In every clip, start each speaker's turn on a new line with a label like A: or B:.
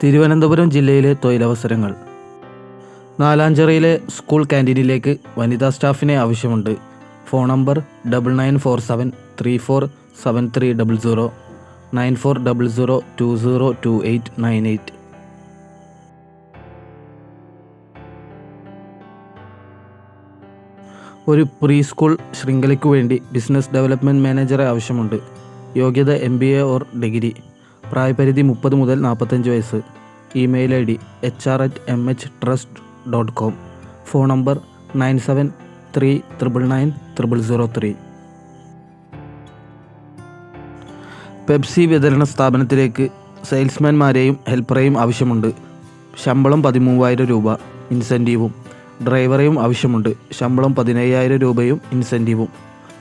A: തിരുവനന്തപുരം ജില്ലയിലെ തൊഴിലവസരങ്ങൾ. നാലാഞ്ചിറയിലെ സ്കൂൾ ക്യാൻറ്റീനിലേക്ക് വനിതാ സ്റ്റാഫിനെ ആവശ്യമുണ്ട്. Phone number 9947347300 9400202898. ഒരു പ്രീ സ്കൂൾ ശൃംഖലയ്ക്കു വേണ്ടി ബിസിനസ് ഡെവലപ്മെൻറ്റ് മാനേജറെ ആവശ്യമുണ്ട്. യോഗ്യത MBA ഓർ ഡിഗ്രി. പ്രായപരിധി 30 മുതൽ 45 വയസ്സ്. Email ID hr@mhtrust.com. Phone number 9739990003. Pepsi വിതരണ സ്ഥാപനത്തിലേക്ക് സെയിൽസ്മാൻമാരെയും ഹെൽപ്പറെയും ആവശ്യമുണ്ട്. ശമ്പളം 13,000 രൂപ, ഇൻസെൻറ്റീവും. ഡ്രൈവറെയും ആവശ്യമുണ്ട്. ശമ്പളം 15,000 രൂപയും ഇൻസെൻറ്റീവും.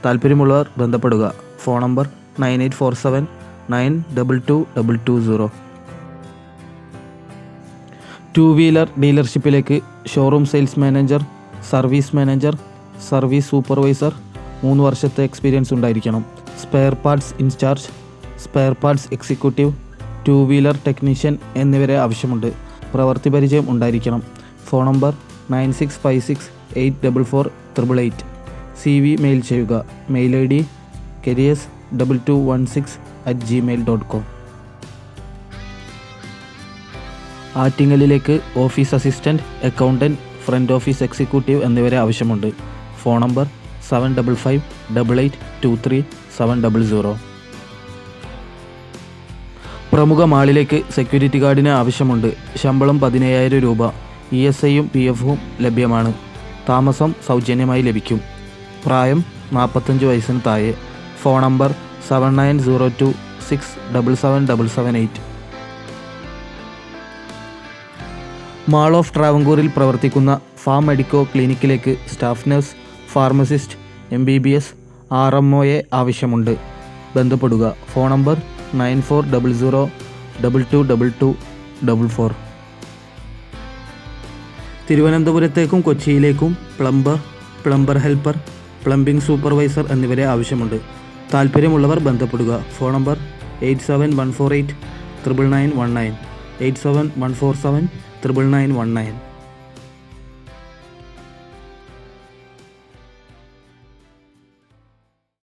A: താല്പര്യമുള്ളവർ ബന്ധപ്പെടുക. Phone number 9847922220. 2 വീലർ ഡീലർഷിപ്പിലേക്ക് showroom sales manager, service manager, service supervisor, 3 വർഷത്തെ എക്സ്പീരിയൻസ് ഉണ്ടായിരിക്കണം. Spare parts incharge, spare parts executive, 2 wheeler technician എന്നിവരെ ആവശ്യമുണ്ട്. പ്രവൃത്തി പരിചയം ഉണ്ടായിരിക്കണം. Phone number 9656844888. CV മെയിൽ ചെയ്യുക. Mail ID careers2216@gmail.com. ആറ്റിങ്ങലിലേക്ക് office assistant, accountant, front office executive എന്നിവരെ ആവശ്യമുണ്ട്. Phone number 7558823700. പ്രമുഖ മാളിലേക്ക് സെക്യൂരിറ്റി ഗാർഡിന് ആവശ്യമുണ്ട്. ശമ്പളം 15,000 രൂപ. ESIയും PFും ലഭ്യമാണ്. താമസം സൗജന്യമായി ലഭിക്കും. പ്രായം 45 വയസ്സിന് താഴെ. Phone number 7902677778. മാൾ ഓഫ് ട്രാവൻകൂറിൽ പ്രവർത്തിക്കുന്ന ഫാം മെഡിക്കോ ക്ലിനിക്കിലേക്ക് സ്റ്റാഫ് നഴ്സ്, ഫാർമസിസ്റ്റ്, MBBS, RMOയെ ആവശ്യമുണ്ട്. ബന്ധപ്പെടുക. Phone number 9400222244. തിരുവനന്തപുരത്തേക്കും കൊച്ചിയിലേക്കും പ്ലംബർ ഹെൽപ്പർ, പ്ലംബിംഗ് സൂപ്പർവൈസർ എന്നിവരെ ആവശ്യമുണ്ട്. താല്പര്യമുള്ളവർ ബന്ധപ്പെടുക. Phone number 8714899919 8714799919.